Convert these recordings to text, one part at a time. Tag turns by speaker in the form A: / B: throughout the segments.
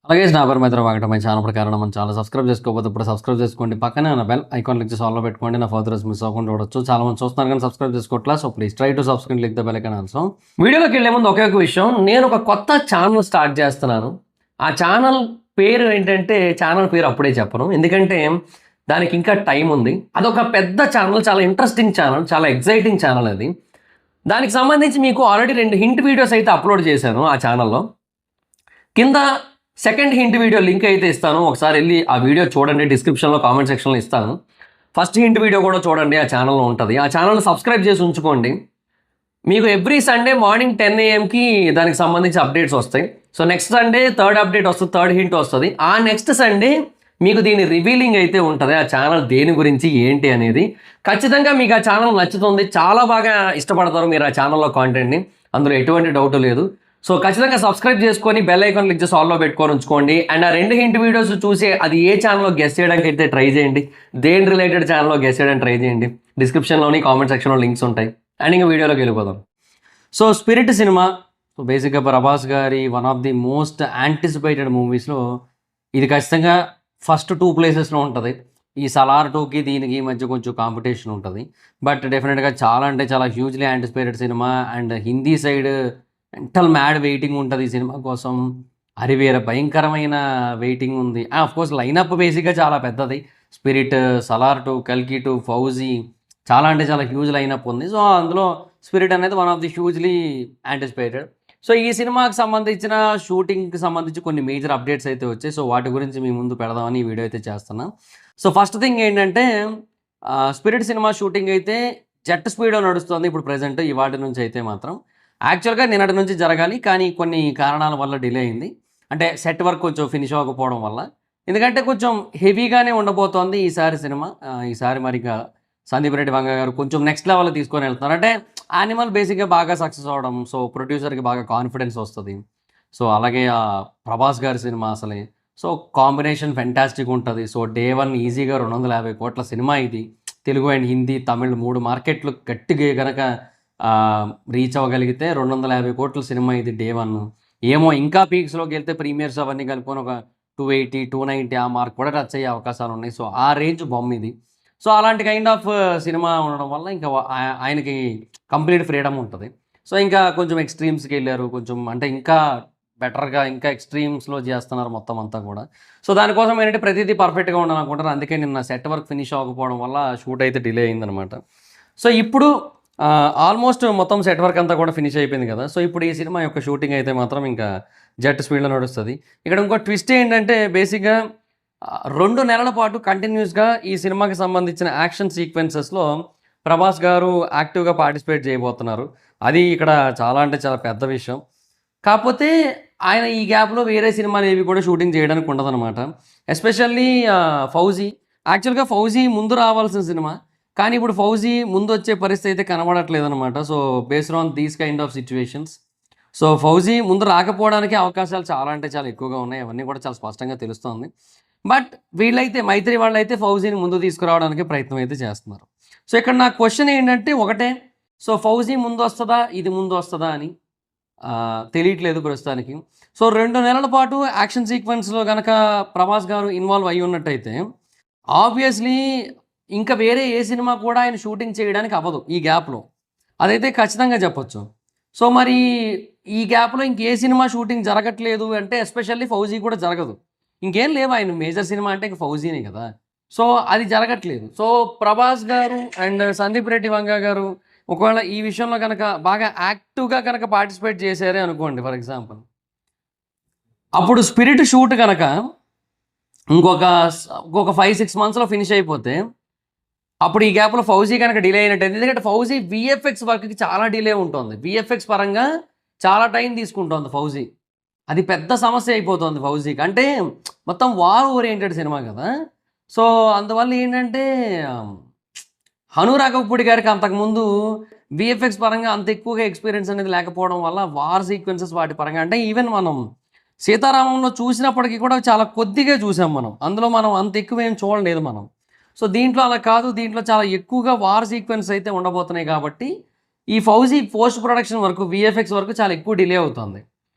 A: అలాగే నా పేరు మైత్ర వాగటం మై ఛానల్ ప్రకారం మనం చాలా సబ్స్క్రైబ్ చేసుకోకపోతే ఇప్పుడు సబ్స్క్రైబ్ చేసుకోండి. పక్కనే ఉన్న బెల్ ఐకాన్ క్లిక్ చేసి ఆల్లో పెట్టుకోండి. నా ఫర్దర్స్ మిస్ అవ్వకుండా చూడొచ్చు. చాలా మంది చూస్తున్నారు కానీ సబ్స్క్రైబ్ చేసుకోవట్లా. So please try to subscribe click the bell icon also. వీడియోలోకి వెళ్ళే ముందు ఒకే ఒక విషయం, నేను ఒక కొత్త ఛానల్ స్టార్ట్ చేస్తున్నాను. ఆ ఛానల్ పేరు ఏంటంటే, ఛానల్ పేరు అప్పుడే చెప్పను, ఎందుకంటే దానికి ఇంకా టైం ఉంది. అదొక పెద్ద ఛానల్, చాలా ఇంట్రెస్టింగ్ ఛానల్, చాలా ఎగ్జైటింగ్ ఛానల్ అది. దానికి సంబంధించి మీకు ఆల్రెడీ 2 హింట్ వీడియోస్ అయితే అప్లోడ్ చేశాను ఆ ఛానల్లో. కింద సెకండ్ హింట్ వీడియో లింక్ అయితే ఇస్తాను, ఒకసారి వెళ్ళి ఆ వీడియో చూడండి. డిస్క్రిప్షన్లో కామెంట్ సెక్షన్లో ఇస్తాను. ఫస్ట్ హింట్ వీడియో కూడా చూడండి, ఆ ఛానల్లో ఉంటుంది. ఆ ఛానల్ సబ్స్క్రైబ్ చేసి ఉంచుకోండి. మీకు ఎవ్రీ సండే మార్నింగ్ 10 AM దానికి సంబంధించి అప్డేట్స్ వస్తాయి. So next Sunday third update వస్తుంది, థర్డ్ హింట్ వస్తుంది. ఆ నెక్స్ట్ సండే మీకు దీని రివీలింగ్ అయితే ఉంటుంది, ఆ ఛానల్ దేని గురించి ఏంటి అనేది. ఖచ్చితంగా మీకు ఆ ఛానల్ నచ్చుతుంది, చాలా బాగా ఇష్టపడతారు మీరు ఆ ఛానల్లో కాంటెంట్ని, అందులో ఎటువంటి డౌట్ లేదు. సో ఖచ్చితంగా సబ్స్క్రైబ్ చేసుకొని బెల్ ఐకాన్ క్లిక్ చేసి ఆల్లో పెట్టుకొని ఉంచుకోండి. అండ్ ఆ 2 హింట్ వీడియోస్ చూసి అది ఏ ఛానల్లో గెస్ చేయడానికి అయితే ట్రై చేయండి, దేని రిలేటెడ్ ఛానల్లో గెస్ చేయడానికి ట్రై చేయండి. డిస్క్రిప్షన్లోని కామెంట్ సెక్షన్లో లింక్స్ ఉంటాయి. అండ్ ఇంకా వీడియోలోకి వెళ్ళిపోదాం. సో స్పిరిట్ సినిమా, సో బేసిక్గా ప్రభాస్ గారి one of the most anticipated మూవీస్లో ఇది ఖచ్చితంగా ఫస్ట్ 2 ప్లేసెస్లో ఉంటుంది. ఈ సలార్ 2కి దీనికి మధ్య కొంచెం కాంపిటీషన్ ఉంటుంది, బట్ డెఫినెట్గా చాలా అంటే చాలా hugely anticipated cinema. And Hindi side mental mad waiting ఉంటుంది ఈ సినిమా కోసం. హరివేర భయంకరమైన వెయిటింగ్ ఉంది. కోర్స్ లైనప్ బేసిక్గా చాలా పెద్దది. స్పిరిట్, సలార్ 2, కల్కి 2, ఫౌజీ, చాలా అంటే చాలా హ్యూజ్ లైనప్ ఉంది. సో అందులో స్పిరిట్ అనేది one of the hugely anticipated. So ఈ సినిమాకి సంబంధించిన షూటింగ్కి సంబంధించి కొన్ని మేజర్ అప్డేట్స్ అయితే వచ్చాయి. సో వాటి గురించి మీ ముందు పెడదామని ఈ వీడియో అయితే చేస్తున్నాం. సో ఫస్ట్ థింగ్ ఏంటంటే, స్పిరిట్ సినిమా షూటింగ్ అయితే జెట్ స్పీడ్లో నడుస్తుంది ఇప్పుడు ప్రజెంట్. ఈ వాటి నుంచి అయితే మాత్రం యాక్చువల్గా నిన్నటి నుంచి జరగాలి, కానీ కొన్ని కారణాల వల్ల డిలే అయింది. అంటే సెట్ వర్క్ కొంచెం ఫినిష్ అవ్వకపోవడం వల్ల. ఎందుకంటే కొంచెం హెవీగానే ఉండబోతోంది ఈసారి సినిమా. ఈసారి మరి సందీప్ రెడ్డి వంగ గారు కొంచెం నెక్స్ట్ లెవెల్ తీసుకొని వెళ్తున్నారు. అంటే యానిమల్ బేసిక్గా బాగా సక్సెస్ అవ్వడం, సో ప్రొడ్యూసర్కి బాగా కాన్ఫిడెన్స్ వస్తుంది. సో అలాగే ప్రభాస్ గారి సినిమా అసలే, సో కాంబినేషన్ ఫెంటాస్టిక్ ఉంటుంది. సో డే 1 ఈజీగా 250 కోట్ల సినిమా ఇది. తెలుగు అండ్ హిందీ, తమిళ్ 3 మార్కెట్లు గట్టిగా కనుక రీచ్ అవ్వగలిగితే 250 కోట్ల సినిమా ఇది డే 1. ఏమో ఇంకా పీక్స్లోకి వెళ్తే ప్రీమియర్స్ అవన్నీ కలుపుకొని ఒక 280, 290 ఆ మార్క్ కూడా టచ్ అయ్యే అవకాశాలు ఉన్నాయి. సో ఆ రేంజ్ బొమ్మ ఇది. సో అలాంటి కైండ్ ఆఫ్ సినిమా ఉండడం వల్ల ఇంకా ఆయనకి కంప్లీట్ ఫ్రీడమ్ ఉంటుంది. సో ఇంకా కొంచెం ఎక్స్ట్రీమ్స్కి వెళ్ళారు, కొంచెం అంటే ఇంకా బెటర్గా ఇంకా ఎక్స్ట్రీమ్స్లో చేస్తున్నారు మొత్తం అంతా కూడా. సో దానికోసం ఏంటంటే ప్రతిదీ పర్ఫెక్ట్గా ఉండాలనుకుంటారు. అందుకే నిన్న సెట్ వర్క్ ఫినిష్ అవ్వకపోవడం వల్ల షూట్ అయితే డిలే అయిందనమాట. సో ఇప్పుడు ఆల్మోస్ట్ మొత్తం సెట్ వర్క్ అంతా కూడా ఫినిష్ అయిపోయింది కదా. సో ఇప్పుడు ఈ సినిమా యొక్క షూటింగ్ అయితే మాత్రం ఇంకా జెట్ స్పీడ్లో నడుస్తుంది. ఇక్కడ ఇంకో ట్విస్ట్ ఏంటంటే, బేసిక్గా 2 నెలల పాటు కంటిన్యూస్గా ఈ సినిమాకి సంబంధించిన యాక్షన్ సీక్వెన్సెస్లో ప్రభాస్ గారు యాక్టివ్గా పార్టిసిపేట్ చేయబోతున్నారు. అది ఇక్కడ చాలా అంటే చాలా పెద్ద విషయం. కాకపోతే ఆయన ఈ గ్యాప్లో వేరే సినిమాలు ఏవి కూడా షూటింగ్ చేయడానికి ఉండదన్నమాట. ఎస్పెషల్లీ ఫౌజీ. యాక్చువల్గా ఫౌజీ ముందు రావాల్సిన సినిమా, కానీ ఇప్పుడు ఫౌజీ ముందు వచ్చే పరిస్థితి అయితే కనబడట్లేదు అనమాట. So based on these kind of situations, so fauji ముందు రాకపోవడానికి అవకాశాలు చాలా అంటే చాలా ఎక్కువగా ఉన్నాయి. అవన్నీ కూడా చాలా స్పష్టంగా తెలుస్తుంది. బట్ వీళ్ళైతే మైత్రి వాళ్ళైతే ఫౌజీని ముందు తీసుకురావడానికి ప్రయత్నం అయితే చేస్తున్నారు. సో ఇక్కడ నా క్వశ్చన్ ఏంటంటే ఒకటే, సో ఫౌజీ ముందు వస్తుందా, ఇది ముందు వస్తుందా అని తెలియట్లేదు ప్రస్తుతానికి. సో 2 నెలల పాటు యాక్షన్ సీక్వెన్స్లో కనుక ప్రభాస్ గారు ఇన్వాల్వ్ అయ్యి ఉన్నట్టయితే ఆబ్వియస్లీ ఇంకా వేరే ఏ సినిమా కూడా ఆయన షూటింగ్ చేయడానికి అవ్వదు ఈ గ్యాప్లో, అదైతే ఖచ్చితంగా చెప్పొచ్చు. సో మరి ఈ గ్యాప్లో ఇంకే సినిమా షూటింగ్ జరగట్లేదు అంటే ఎస్పెషల్లీ ఫౌజీ కూడా జరగదు. ఇంకేం లేవు ఆయన మేజర్ సినిమా అంటే ఇంక ఫౌజీనే కదా. సో అది జరగట్లేదు. సో ప్రభాస్ గారు అండ్ సందీప్ రెడ్డి వంగ గారు ఒకవేళ ఈ విషయంలో కనుక బాగా యాక్టివ్గా కనుక పార్టిసిపేట్ చేశారే అనుకోండి, ఫర్ ఎగ్జాంపుల్, అప్పుడు స్పిరిట్ షూట్ కనుక ఇంకొక 5-6 మంత్స్లో ఫినిష్ అయిపోతే అప్పుడు ఈ గ్యాప్లో ఫౌజీ కనుక డిలే అయినట్టు. ఎందుకంటే ఫౌజీ విఎఫ్ఎక్స్ వర్క్కి చాలా డిలే ఉంటుంది, విఎఫ్ఎక్స్ పరంగా చాలా టైం తీసుకుంటుంది ఫౌజీ. అది పెద్ద సమస్య అయిపోతుంది ఫౌజీకి. అంటే మొత్తం వార్ ఓరియంటెడ్ సినిమా కదా. సో అందువల్ల ఏంటంటే హను రాఘవపూడి గారికి అంతకుముందు విఎఫ్ఎక్స్ పరంగా అంత ఎక్కువగా ఎక్స్పీరియన్స్ అనేది లేకపోవడం వల్ల వార్ సీక్వెన్సెస్ వాటి పరంగా, అంటే ఈవెన్ మనం సీతారామంలో చూసినప్పటికీ కూడా చాలా కొద్దిగా చూసాం మనం, అందులో మనం అంత ఎక్కువ ఏం చూడలేదు మనం. సో దీంట్లో అలా కాదు, దీంట్లో చాలా ఎక్కువగా వార్ సీక్వెన్స్ అయితే ఉండబోతున్నాయి. కాబట్టి ఈ ఫౌజీ పోస్ట్ ప్రొడక్షన్ వరకు విఎఫ్ఎక్స్ వరకు చాలా ఎక్కువ డిలే అవుతుంది.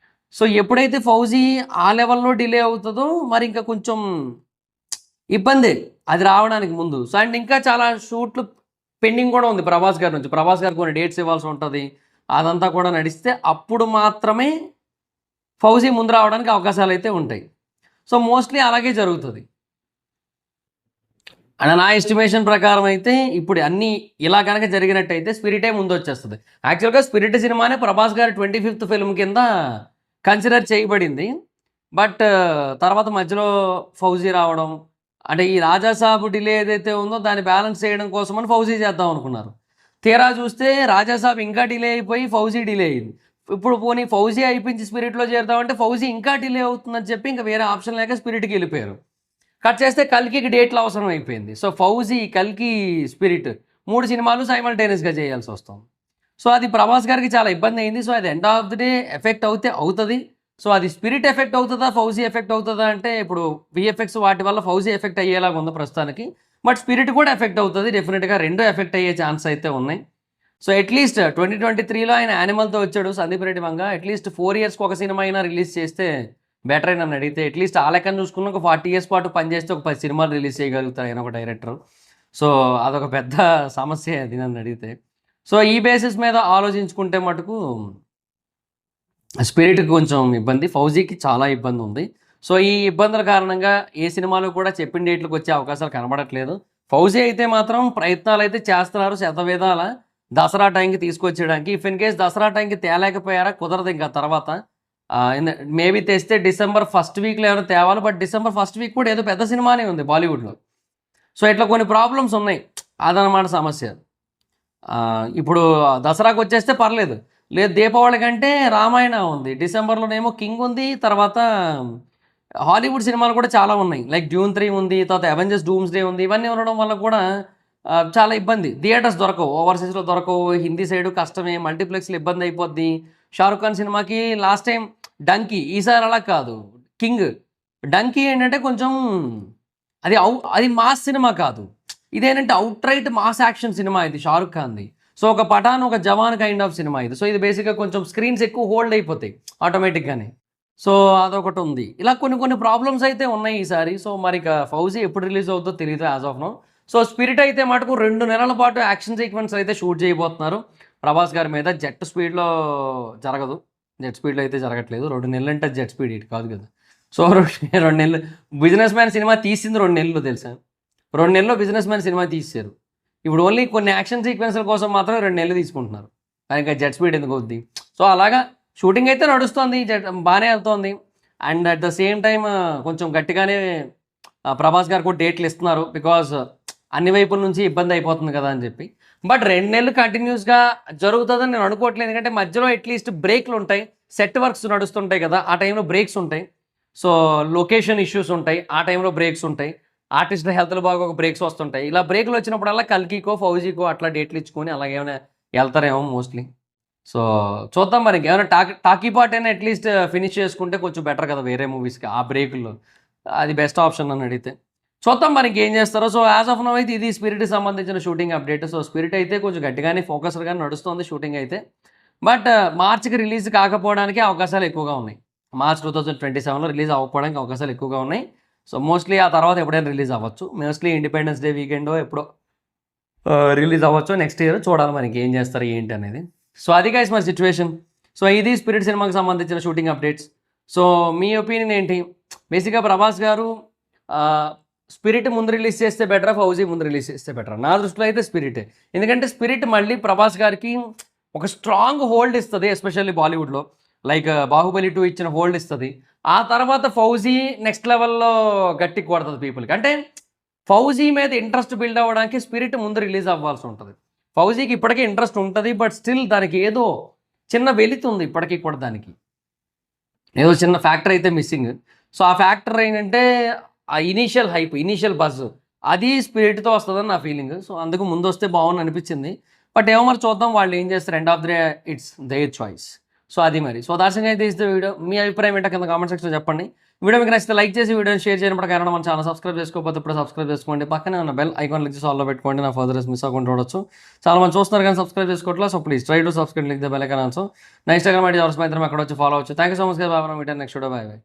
A: సో ఎప్పుడైతే ఫౌజీ ఆ లెవెల్లో డిలే అవుతుందో మరి ఇంకా కొంచెం ఇబ్బంది అది రావడానికి ముందు. సో అండ్ ఇంకా చాలా షూట్లు పెండింగ్ కూడా ఉంది ప్రభాస్ గారి నుంచి. ప్రభాస్ గారు కొన్ని డేట్స్ ఇవ్వాల్సి ఉంటుంది, అదంతా కూడా నడిస్తే అప్పుడు మాత్రమే ఫౌజీ ముందు రావడానికి అవకాశాలు అయితే ఉంటాయి. సో మోస్ట్లీ అలాగే జరుగుతుంది. అండ్ నా ఎస్టిమేషన్ ప్రకారం అయితే ఇప్పుడు అన్నీ ఇలా కనుక జరిగినట్టయితే స్పిరిటే ముందు వచ్చేస్తుంది. యాక్చువల్గా స్పిరిట్ సినిమానే ప్రభాస్ గారి 25th ఫిల్మ్ కింద కన్సిడర్ చేయబడింది. బట్ తర్వాత మధ్యలో ఫౌజీ రావడం, అంటే ఈ రాజాసాబ్ డిలే ఏదైతే ఉందో దాన్ని బ్యాలెన్స్ చేయడం కోసమని ఫౌజీ చేద్దాం అనుకున్నారు. తీరా చూస్తే రాజాసాబ్ ఇంకా డిలే అయిపోయి ఫౌజీ డిలే అయింది. ఇప్పుడు పోనీ ఫౌజీ అయిపోయించి స్పిరిట్లో చేరుతామంటే ఫౌజీ ఇంకా డిలే అవుతుందని చెప్పి ఇంకా వేరే ఆప్షన్ లేక స్పిరిట్కి వెళ్ళిపోయారు. కట్ చేస్తే కల్కికి డేట్లు అవసరం అయిపోయింది. సో ఫౌజీ, కల్కి, స్పిరిట్ 3 సినిమాలు సైమల్టేనియస్గా చేయాల్సి వస్తుంది. సో అది ప్రభాస్ గారికి చాలా ఇబ్బంది అయింది. సో అది end of the day effect అవుతుంది. సో అది స్పిరిట్ ఎఫెక్ట్ అవుతుందా, ఫౌజీ ఎఫెక్ట్ అవుతుందా అంటే ఇప్పుడు విఎఫ్ఎక్స్ వాటి వల్ల ఫౌజీ ఎఫెక్ట్ అయ్యేలాగా ఉంది ప్రస్తుతానికి. బట్ స్పిరిట్ కూడా ఎఫెక్ట్ అవుతుంది డెఫినెట్గా, రెండు ఎఫెక్ట్ అయ్యే ఛాన్స్ అయితే ఉన్నాయి. సో అట్లీస్ట్ 2023లో ఆయన యానిమల్తో వచ్చాడు సందీప్ రెడ్డి వంగ. అట్లీస్ట్ 4 yearsకి ఒక సినిమా అయినా రిలీజ్ చేస్తే బెటర్ అని నన్ను అడిగితే. అట్లీస్ట్ ఆ లెక్కన చూసుకున్న ఒక 40 years పాటు పనిచేస్తే ఒక 10 సినిమాలు రిలీజ్ చేయగలుగుతారు ఆయన ఒక డైరెక్టర్. సో అదొక పెద్ద సమస్య అది నన్ను అడిగితే. సో ఈ బేసిస్ మీద ఆలోచించుకుంటే మటుకు స్పిరిట్కి కొంచెం ఇబ్బంది, ఫౌజీకి చాలా ఇబ్బంది ఉంది. సో ఈ ఇబ్బందుల కారణంగా ఏ సినిమాలు కూడా చెప్పిన డేట్లకు వచ్చే అవకాశాలు కనబడట్లేదు. ఫౌజీ అయితే మాత్రం ప్రయత్నాలు అయితే చేస్తున్నారు శతవిధాల దసరా టైంకి తీసుకొచ్చేయడానికి. ఇఫ్ ఇన్ కేస్ దసరా టైంకి తేలేకపోయారా కుదరదు ఇంకా తర్వాత. మేబీ తెస్తే December 1st వీక్లో ఏమైనా తేవాలి. బట్ December 1st వీక్ కూడా ఏదో పెద్ద సినిమానే ఉంది బాలీవుడ్లో. సో ఇట్లా కొన్ని ప్రాబ్లమ్స్ ఉన్నాయి, అదనమాట సమస్య. ఇప్పుడు దసరాకు వచ్చేస్తే పర్లేదు, లేదు దీపావళి కంటే రామాయణ ఉంది, డిసెంబర్లోనేమో కింగ్ ఉంది, తర్వాత హాలీవుడ్ సినిమాలు కూడా చాలా ఉన్నాయి, లైక్ డ్యూన్ 3 ఉంది, తర్వాత అవెంజర్స్ డూమ్స్డే ఉంది. ఇవన్నీ ఉండడం వల్ల కూడా చాలా ఇబ్బంది. థియేటర్స్ దొరకవు, ఓవర్సీస్లో దొరకవు, హిందీ సైడు కష్టమే, మల్టీప్లెక్స్లో ఇబ్బంది అయిపోద్ది. షారుఖ్ ఖాన్ సినిమాకి లాస్ట్ టైం డంకీ, ఈసారి అలా కాదు కింగ్. డంకీ ఏంటంటే కొంచెం అది మాస్ సినిమా కాదు, ఇదేంటంటే out right mass action cinema ఇది షారుఖ్ ఖాన్ది. సో ఒక పఠాన్, ఒక జవాన్ కైండ్ ఆఫ్ సినిమా ఇది. సో ఇది బేసిక్గా కొంచెం స్క్రీన్స్ ఎక్కువ హోల్డ్ అయిపోతాయి ఆటోమేటిక్గానే. సో అదొకటి ఉంది. ఇలా కొన్ని ప్రాబ్లమ్స్ అయితే ఉన్నాయి ఈసారి. సో మరి ఇక ఫౌజీ ఎప్పుడు రిలీజ్ అవుతుందో తెలియదు as of now. So spirit అయితే మటుకు 2 నెలల పాటు యాక్షన్ సీక్వెన్స్ అయితే షూట్ చేయబోతున్నారు ప్రభాస్ గారి మీద. జెట్ స్పీడ్లో జరగదు, జెట్ స్పీడ్లో అయితే జరగట్లేదు. 2 నెలలు అంటే జెట్ స్పీడ్ ఇటు కాదు కదా. సో 2 నెలలు బిజినెస్ మ్యాన్ సినిమా తీసింది 2 నెలలు తెలుసా. 2 నెలల్లో బిజినెస్ మ్యాన్ సినిమా తీసారు. ఇప్పుడు ఓన్లీ కొన్ని యాక్షన్ సీక్వెన్స్ల కోసం మాత్రమే 2 నెలలు తీసుకుంటున్నారు. కానీ ఇంకా జెట్ స్పీడ్ ఎందుకు అవుద్ది. సో అలాగా షూటింగ్ అయితే నడుస్తుంది, బాగానే వెళ్తోంది. And at the same time కొంచెం గట్టిగానే ప్రభాస్ గారు కూడా డేట్లు ఇస్తున్నారు, బికాజ్ అన్ని వైపుల నుంచి ఇబ్బంది అయిపోతుంది కదా అని చెప్పి. బట్ 2 నెలలు కంటిన్యూస్గా జరుగుతుందని నేను అనుకోవట్లేదు. ఎందుకంటే మధ్యలో అట్లీస్ట్ బ్రేక్లు ఉంటాయి, సెట్ వర్క్స్ నడుస్తుంటాయి కదా, ఆ టైంలో బ్రేక్స్ ఉంటాయి. సో లొకేషన్ ఇష్యూస్ ఉంటాయి, ఆ టైంలో బ్రేక్స్ ఉంటాయి. ఆర్టిస్టుల హెల్త్లు బాగా ఒక బ్రేక్స్ వస్తుంటాయి. ఇలా బ్రేక్లు వచ్చినప్పుడల్లా కల్కికో, ఫౌజీకో అట్లా డేట్లు ఇచ్చుకొని అలాగేమైనా వెళ్తారేమో మోస్ట్లీ. సో చూద్దాం మరి. ఏమైనా టాకీ పార్ట్ అయినా అట్లీస్ట్ ఫినిష్ చేసుకుంటే కొంచెం బెటర్ కదా వేరే మూవీస్కి ఆ బ్రేకుల్లో. అది బెస్ట్ ఆప్షన్ అని అడిగితే. చూద్దాం మరి ఇంకేం చేస్తారో. సో యాజ్ ఆఫ్ నౌ అయితే ఇది స్పిరిట్కి సంబంధించిన షూటింగ్ అప్డేట్. సో స్పిరిట్ అయితే కొంచెం గట్టిగానే ఫోకస్డ్గా నడుస్తుంది షూటింగ్ అయితే. బట్ మార్చికి రిలీజ్ కాకపోవడానికి అవకాశాలు ఎక్కువగా ఉన్నాయి. మార్చ్ 2027లో రిలీజ్ అవ్వకపోవడానికి అవకాశాలు ఎక్కువగా ఉన్నాయి. సో మోస్ట్లీ ఆ తర్వాత ఎప్పుడైనా రిలీజ్ అవ్వచ్చు. మోస్ట్లీ ఇండిపెండెన్స్ డే వీకెండో ఎప్పుడో రిలీజ్ అవ్వచ్చు నెక్స్ట్ ఇయర్. చూడాలి మరి ఇంకేం చేస్తారు ఏంటి అనేది. సో అది గైస్ మరి సిచ్యువేషన్. సో ఇది స్పిరిట్ సినిమాకి సంబంధించిన షూటింగ్ అప్డేట్స్. సో మీ ఒపీనియన్ ఏంటి? బేసిక్గా ప్రభాస్ గారు స్పిరిట్ ముందు రిలీజ్ చేస్తే బెటరా, ఫౌజీ ముందు రిలీజ్ చేస్తే బెటరా? నా దృష్టిలో అయితే స్పిరిటే. ఎందుకంటే స్పిరిట్ మళ్ళీ ప్రభాస్ గారికి ఒక స్ట్రాంగ్ హోల్డ్ ఇస్తుంది, ఎస్పెషల్లీ బాలీవుడ్లో. లైక్ బాహుబలి 2 ఇచ్చిన హోల్డ్ ఇస్తుంది. ఆ తర్వాత ఫౌజీ నెక్స్ట్ లెవెల్లో గట్టి కొడుతుంది పీపుల్కి. అంటే ఫౌజీ మీద ఇంట్రెస్ట్ బిల్డ్ అవ్వడానికి స్పిరిట్ ముందు రిలీజ్ అవ్వాల్సి ఉంటుంది. ఫౌజీకి ఇప్పటికే ఇంట్రెస్ట్ ఉంటుంది, బట్ స్టిల్ దానికి ఏదో చిన్న వెళుతుంది ఇప్పటికీ కూడా, దానికి ఏదో చిన్న ఫ్యాక్టర్ అయితే మిస్సింగ్. సో ఆ ఫ్యాక్టర్ ఏంటంటే ఆ ఇనీషియల్ హైప్, ఇనీషియల్ బజ్, అది స్పిరిట్తో వస్తుందని నా ఫీలింగ్. సో అందుకు ముందు వస్తే బాగుంది అనిపించింది. బట్ ఏమో మరి చూద్దాం వాళ్ళు ఏం చేస్తారు. End of the day it's their choice. So అది మరి. సో దార్శంగా అయితే ఇస్తే వీడియో మీ అభిప్రాయం ఏంటో కింద కామెంట్ సెక్షన్లో చెప్పండి. వీడియో మీకు నచ్చితే లైక్ చేసి వీడియోని షేర్ చేయడం కారణం మన ఛానల్ సబ్స్క్రైబ్ చేసుకోకపోతే ఇప్పుడు సబ్స్క్రైబ్ చేసుకోండి. పక్కనే ఉన్న బెల్ ఐకాన్ క్లిక్ చేసి ఆల్లో పెట్టుకోండి. నా ఫర్దర్ మిస్ అవ్వకుండా చూడొచ్చు. చాలా మంది చూస్తున్నారు కానీ సబ్స్క్రైబ్ చేసుకోవట్లేదు. So please try to subscribe link the bell icon also. నా ఇన్స్టాగ్రామ్ ఐడి ఎవరి మాత్రం అక్కడ వచ్చి ఫాలో అవచ్చు. Thank you so much. Bye. Next video. Bye.